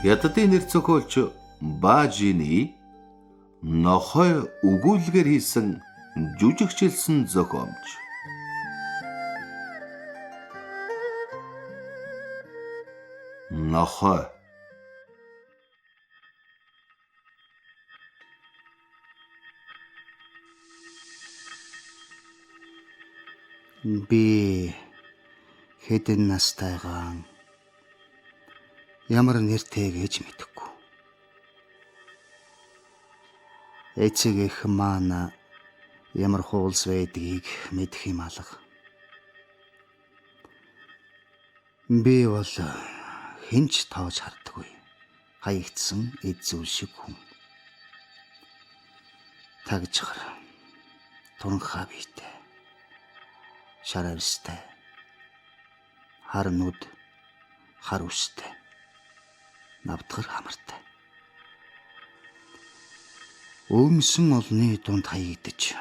Хятадын нэр зохиолч Бажины нохой өгүүлгээр хийсэн жүжигчилсэн зохиомж. Нохой. Би хэдэн настайгаа ямар нэртэй гэж мэдэхгүй. Эцэг их маань ямар хуулс байдгийг мэдэх юм алга. Би бол хинч тоож хардаггүй. Хаягдсан эд зүйл шиг хүн. Тагжгар туранхаа биетэй. Шар арьстай. Хар нүд, хар үстэй. Навдгар хамартай. Өмсөн олны дунд хаягдаж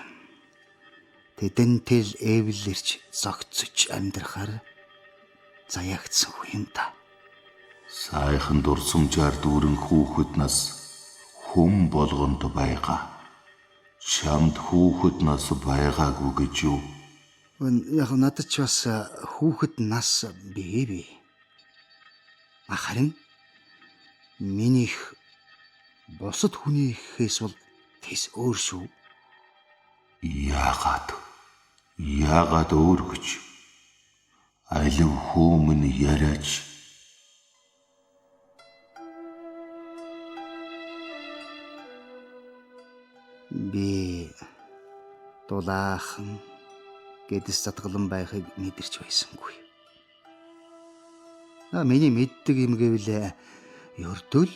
тэдэнтэл эвлэрч зогцож амьдрахаар заягдсан хүн та. Сайхан дурсамжаар дүүрэн хүүхэд нас хүм болгонд байгаа. Чамд хүүхэд нас байгаагүй гэж юу? Яг надад ч бас хүүхэд нас бий. Харин минийх бусад хүнийхээс бол тэс өөр шүү. Яагаад өөр гэж? Алив хүмүн яриач. Би дулаахан гэдэс задгалан байхыг мэдэрч байсангүй. Миний мэддэг юм гэвэл ердөө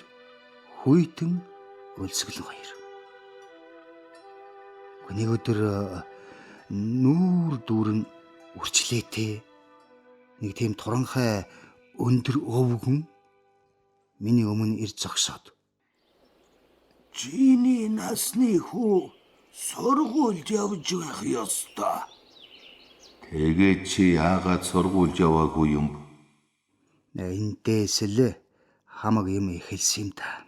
хүйтэн өлсгөл хоёр. Нэг өдөр нүүр дүүрэн үрчлээтэй нэг тийм туранхай өндөр өвгөн миний өмнө ирж зогсоод Чиний насны хүү сургуульд явж байх ёстой. Тэгээд чи яагаад сургуульд яваагүй юм? Эндээс л хамаг юм эхэлсэн юм та.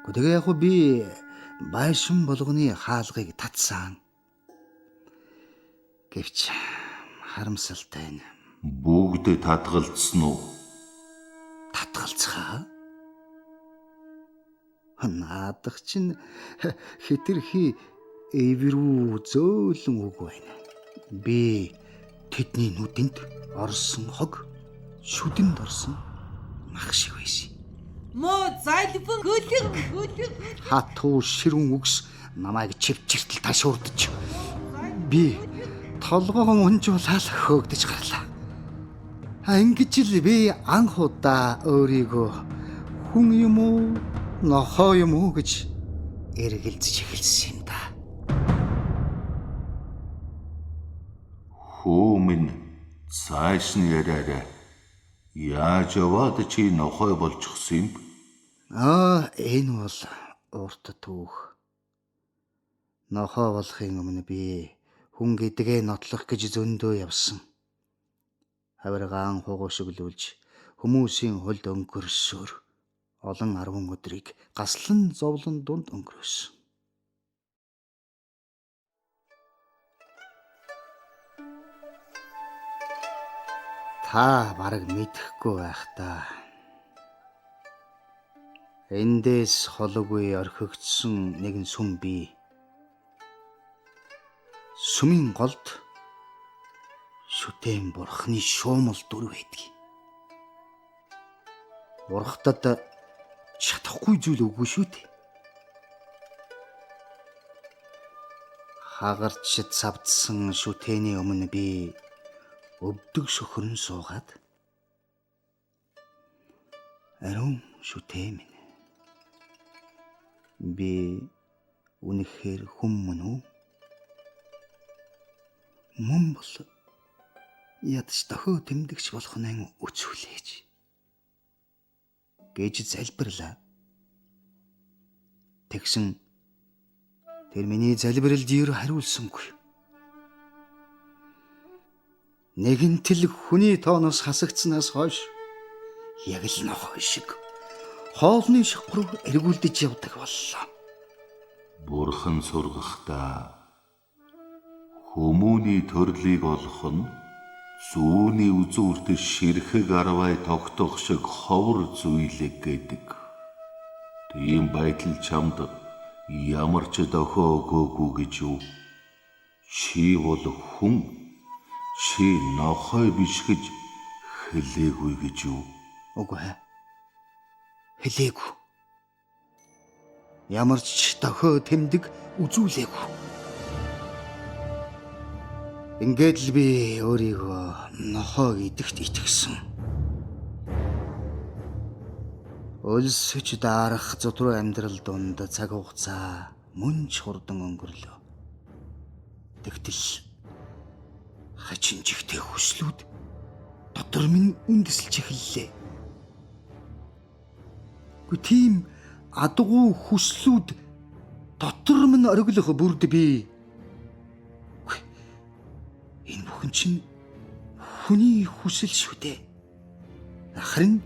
Тэгээ яг би байшин болгоны хаалгыг татсан. Гэвч харамсалтай нь Бүгд татгалцсан уу? татгалцгаа. Наадах чинь хэтэрхий эврүү зөөлөн үг байна. Би тэдний нүдэнд орсон хог шүдэнд орсон мах шиг байсан. Мо залбан гөлөг. Хатуу ширүүн үгс намайг чивчиртэл ташуурдаж. Би толгоогоо унжуулаад хөөгдөж гарлаа. Ингэж л би анх удаа өөрийгөө хүн юм уу, нохоо юм уу гэж эргэлзэж эхэлсэн юм да. Хүмүн цааш нь яриарай. Яаж яваад чи нохой болчихсон юм? Энэ бол урт түүх. Нохоо болохын өмнө би хүн гэдгээ нотлох гэж зөндөө явсан. Хавиргаан хугуушиглүүлж хүмүүсийн хөлд өнгөрсөөр олон 10 өдрийг гаслан зовлон дунд өнгөрөөсөн. Та бараг мэдэхгүй байх та. Эндээс холгүй орхигдсон нэгэн сүм бий. Сүмийн голд шүтэн бурхны шуумал дүр байдаг. Бурхтад чадахгүй зүйл үгүй шүү дээ. Хагарч цавдсан шүтэний өмнө би өвдөг шөхөрн суугаад ариун шүтээ минь. Би үнэхээр хүн мөн үү? Мөн бол ядч дохио тэмдэгч болох нь үцүүлээж гэж залбирлаа. Тэгсэн тэр миний залбиралд юу хариулсангүй. Нэгэнтэл хүний тооноос хасагдсанаас хойш яг л нохой шиг хоолны шахуу эргүүлдэж явдаг боллоо. Бурхан сургахдаа хүмүүний төрлийг олох нь зүүнний үзүүрт ширхэг арвай тогтох шиг ховор зүйлэг гэдэг. Тийм байтал чамд ямар ч дохио өгөөгүй гэж юу? Чи бол хүн, чи нохой биш гэж хэлээгүй гэж юу? Үгүй ээ. Хэлээгүй. Ямар ч дохио тэмдэг үзүүлээгүй. Ингээд л би өөрийгөө нохой гэдэгт итгэсэн. Өлсөж даарах зудруу амьдрал донд цаг хугацаа мөн ч хурдан өнгөрлөө. Тэгтэл хачин чихтэй хүслүүд дотор минь үндэслэж эхэллээ. Гү тийм адгуу хүслүүд дотор минь ориглох бүрд би энэ бүхэн чинь хүний хүсэл шүү дээ. Харин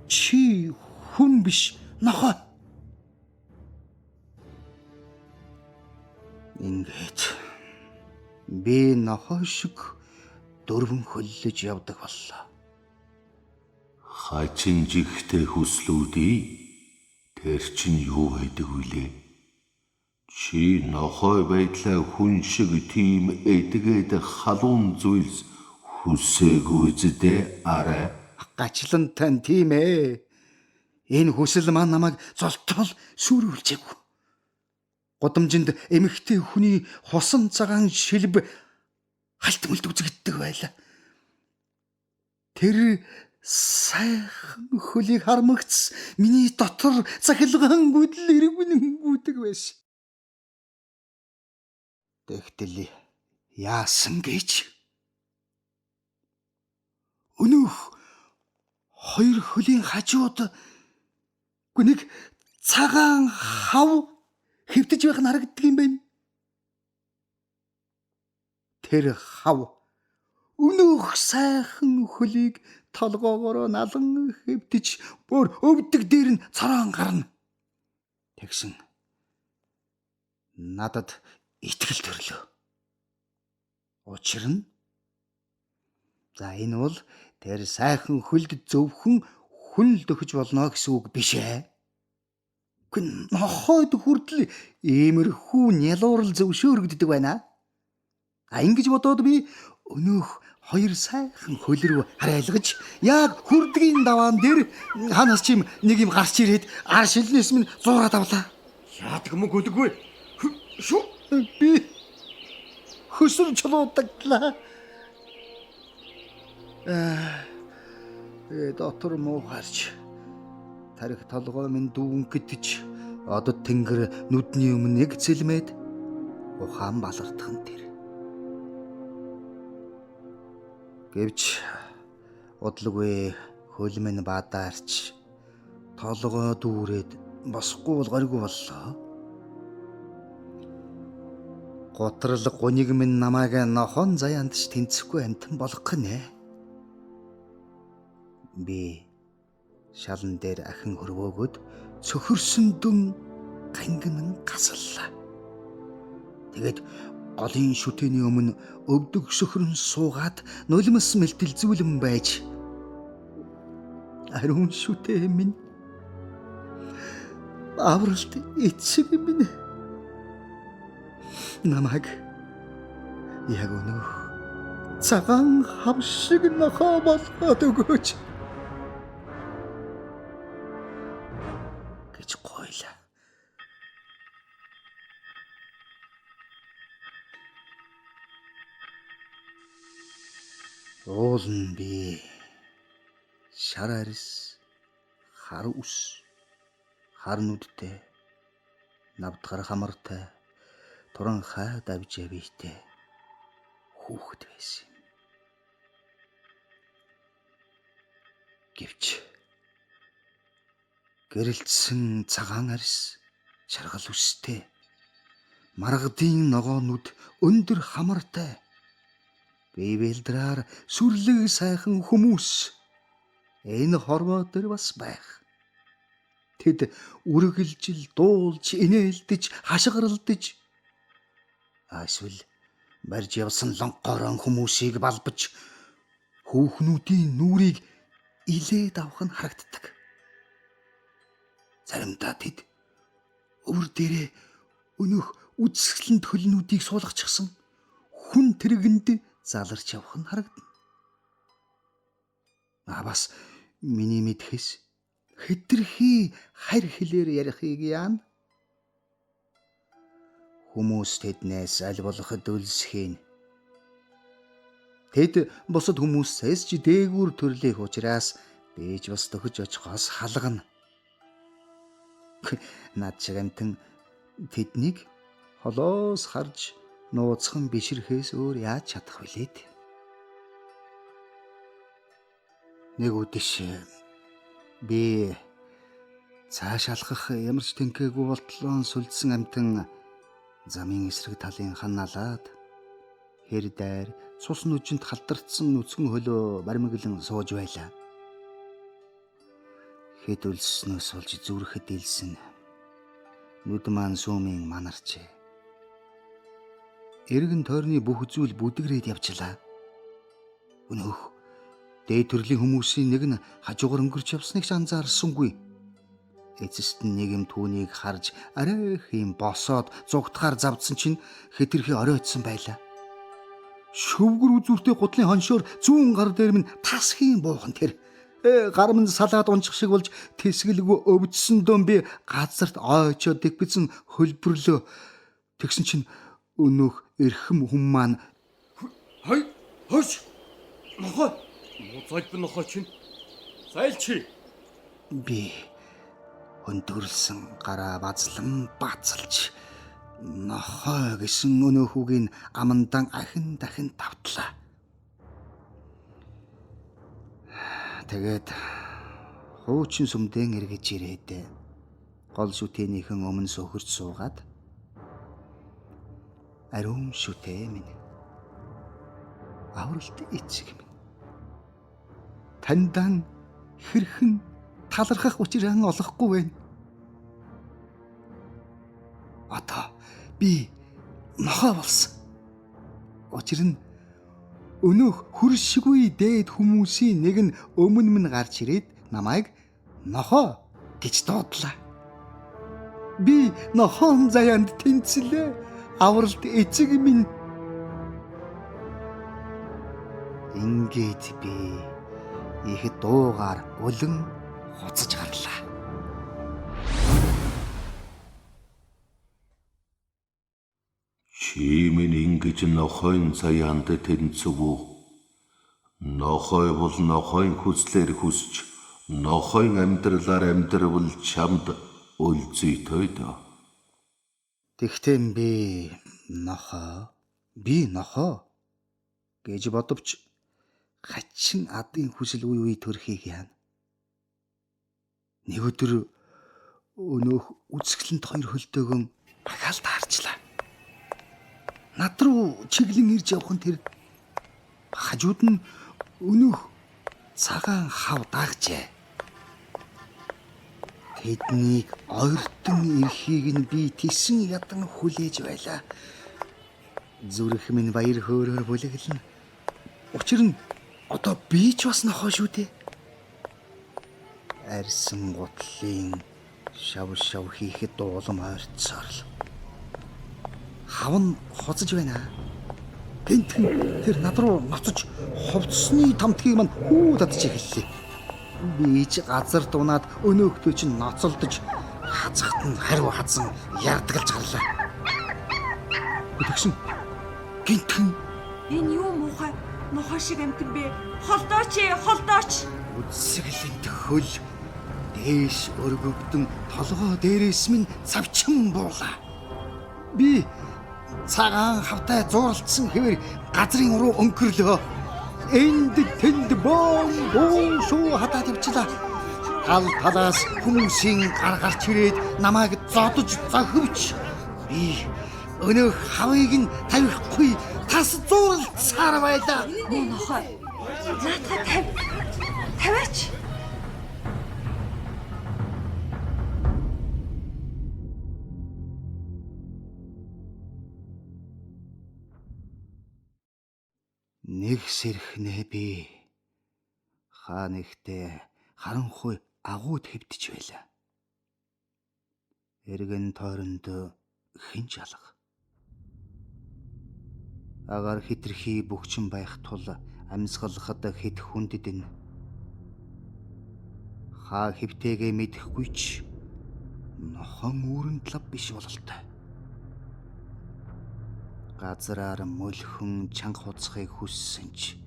чи хүн биш нохой. Ингээд би нохой шиг дөрвөн хөллөж явдаг боллоо. Хачин жигтэй хүслүүдий тэр чинь юу байдаг вүлээ? Чи нохой байдлаа хүн шиг тийм эдгээд халуун зүйлс хүсээгүй зэдэ арай. Гачлан тань тийм ээ. Энэ хүсэл маань намайг золтол сүрүүлжээгүй. Гудамжинд эмэгтэй хүний хосон цагаан шилб халтмалд үзэгддэг байлаа. Тэр сайхан хөлийг хармагц миний дотор захилгаан гүйдэл эргэнэнгүүдэг байсан. Тэгтэл яасан гэж? Өнөөх хоёр хөлийн хажууд нэг цагаан хав хэвтэж байх нь харагддаг юм байна. Тэр хав өнөөх сайхан хөлийг толгоогоор налан хэвтэж бүр өвдөг дээр нь цороон гарна. Тэгсэн надад итгэл төрлөө. Учир нь энэ бол тэр сайхан хөлд зөвхөн хүн л дөхөж болно гэсэн үг биш ээ. Гүн нохойд хүртэл иймэрхүү нялуурл зөвшөөрөгддөг байна. Ингэж бодоод би өнөөх хоёр сайхан хөл рүү харайлгаж яг хүрдгийн даваан дээр ханаас чим нэг юм гарч ирээд ар шилнээс минь зуураад авлаа. Яадаг мөг өлөггүй. Шүү. Би хөсөр чулуудаглаа. Дотор муу харж тарих толгой минь дүүнгэтж одод тэнгэр нүдний өмнө нэг зэлмээд ухаан балардхан тэр. Гэвч удлгүй хөл минь бадаарч толгой дүүрээд босхгүй болгооргүй боллоо. Готрол гуниг минь намайг нохон заяанд ч тэнцэхгүй амтан болгох нэ. Би шалан дээр ахин хөрвөөгөөд цөхөрсөн дүн ганган гасаллаа. Тэгээд голын шүтэний өмнө өвдөг сөхрөн суугаад нулимс мэлтэлзүүлэн байж ариун шүтээ минь авралт эцэг минь намайг яг өнөөх цагаан хав шиг нохоо болгоод өгөөч гэж гойлаа. Уулн би шар арис, хар ус, хар нүдтэй, навдгар хамартай, туран хай давж явитэй хүүхэд байсан юм. Гэвч гэрэлтсэн цагаан арис, шаргал үстэй, маргадын ногоонууд өндөр хамартай, бие бэлдраар сүрлэг сайхан хүмүүс Энэ хорвоо дээр бас байх. Тэд үргэлжил дуулж, инээлдэж, хашгиралдаж эсвэл барьж явсан лонхорон хүмүүсийг балбаж хүүхнүүдийн нүрийг илээд авах нь харагддаг. Заримдаа тэд өвөр дээрээ өнөөх үдсгэлэнт хөлнүүдийг суулгачихсан хүн тэргэнд заларч явах нь харагдана. Бас миний мэдхэс хэтэрхий харь хэлээр ярихыг яана. Хүмүүс тэднээс аль болоход өлсхийн. Тэд бусад хүмүүсээс ч дээгүүр төрлөх учраас бийж бас төхөж очихоос халгана. Над шиг амтэн тэднийг холоос харж нууцхан бишрэхээс өөр яаж чадах вүлээд. Нэг үдэш би цааш алхах ямар ч тэнхээгүй болтлоон сүлдсэн амтэн замын эсрэг талын ханаалаад хэр дайр цус нүжинд халдартсан нүцгэн хөлөө баримглан сууж байлаа. Хэд өлснөөс болж зүрхэд илсэн. Нүд маань сүмийн манарчээ. Эргэн тойрны бүх зүйл бүдгрээд явчлаа. Өнөөх дээд төрлийн хүмүүсийн нэг нь хажуугаар өнгөрч явсныг анзаарсангүй. Эцэст нь нэг юм түүнийг харж арай хэм босоод зугтахаар завдсан чинь хэтэрхий оройтсон байлаа. Шөвгөр үзүүртэй гутлын хоншоор зүүн гар дээр минь тасхийн буухан тэр. Гар минь салаад унчих шиг болж тэсгэлгүй өвдсөн дөө би газарт ойчоо дэгбэсэн хөлбөрлөө. Тэгсэн чинь өнөөх эрхэм хүн маань хойш нохой музайд нохой чинь сайлчи. Би өндөрсөн гараа базлан бацалж нохой гэсэн өнөөхүүгийн амандан ахин дахин тавтлаа. Тэгээд хуучин сүмдэн эргэж ирээд гол шүтэнийхэн өмнө сөхөрч суугаад ариун шүтээ минь авралт эцэг минь таньдан хэрхэн талархах учраа олохгүй байна. Одоо би нохой болсон. Учир нь өнөөх хөршгүй дээд хүмүүсийн нэг нь өмнө минь гарч ирээд намайг нохой гэж дуудлаа. Би нохоон заяанд тэнцлээ. Авралт эцэг минь. Ингээд би их дуугаар улан хуцаж гарлаа. Чи минь ингэж нохойн заяанд тэнцвүү. Нохой бол нохойн хүслээр хүсч, нохойн амьдралаар амьдрал чамд үлзийтэй дөө. Тэгтээ би нохой гэж бодовч хачин адын хүсэл үе төрхийг яана. Нэг өдөр өнөөх үсгэлэнт хоёр хөлдөөгөн ахаал таарчлаа. Над руу чиглэн ирж явах нь тэр хажууд нь өнөөх цагаан хав даагжээ. Тэднийг ойртон ирхийг нь би тийсэн ядан хүлээж байлаа. Зүрх минь баяр хөөрөөр бүлэглэн. Учир нь одоо би ч бас нохой шүү дээ. Арьсан гутлын шав хийхэд дуулам ойртсоор л. Хав нь хоцож байна. Гэнтэн тэр над руу ноцож ховцсны тамтгийг мань хүү татж эхэллээ. Би ч газар дунаад өнөөхтөө чинь ноцолдож хазахт нь хариу хазан ярдгалж гарлаа. Тэгсэн гэнтэн Энэ юу муухай нохой шиг амтан бэ? Холдооч. үсгэлэнт хөл дээш өргөгдөн толгоо дээрээс минь цавчин буулаа. Би цагаан хавтай зууралдсан хэвээр газрын руу өнгөрлөө. Энд тэнд боо шуу хатаад явчлаа. Тал талаас хүмүүсийн гар гарч ирээд намайг зодож зохивч. Би өнөөх хавыг нь тавихгүй тас зууралдсаар байлаа. Нохой. Наатаха тавиач. нэг сэрхнээ би хаа нэгтээ харанхуй агууд хэвдэж байлаа. Эргэн тойронд хинж алга. Агаар хитрхи бөхчин байх тул амьсгалахад хэд хүнддэн. Хаа хэвтэйгээ мэдэхгүй ч нохон үүрэнд лав биш бололтой. Газраар мөлхөн чанга хуцахыг хүссэн ч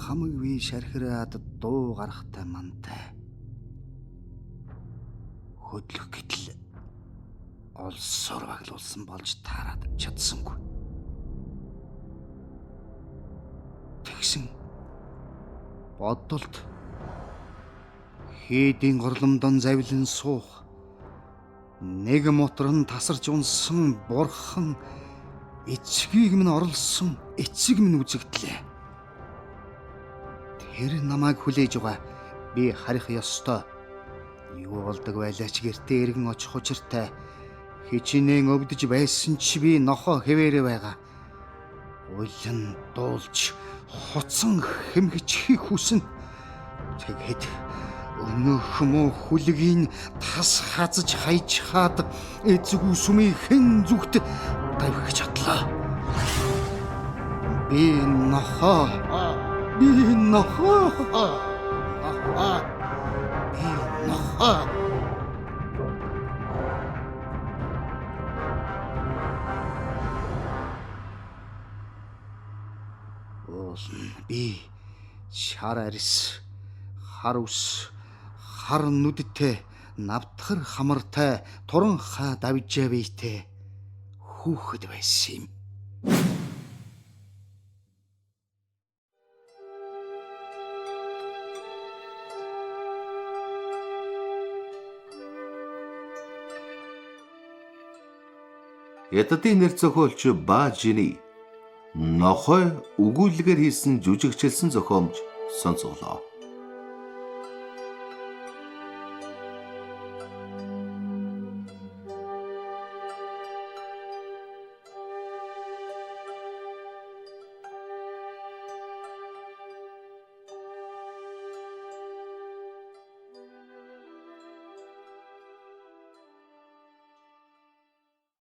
хамаг би шархираад дуу гарахтай мантай. Хөдлөх гэтэл олсоор баглуулсан болж таарад чадсангүй. Тэгсэн бодолд хийдийн горломдон завилан суух нэг моторн тасарч унсан бурхан эцгийг минь орлсон эцэг минь үзэгдлээ. Тэр намайг хүлээж байгаа би харих ёстой. Юу болдог байлаач гэртээ эргэн очих учиртай. Хичнээн өвдөж байсан ч би нохоо хэвээрээ байгаа. Улин дуулж хоцсон хэмгэчихийг хүснэ. Тэгэхэд өнөөх мөн хүлгийн тас хазж хайж хаад эзгүй сүмийн хэн зүгт тавих чадлаа. Би нохоо. Би нохоо. Би нохоо. Би шар арис, хар ус, хар нүдтэй, навтгар хамартай, туран ха давжаа бийтэй хүүхэд байсан юм. Яддын нэр зохиолч Баажины нохой өгүүлгээр хийсэн жүжигчилсэн зохиомж сонсголоо.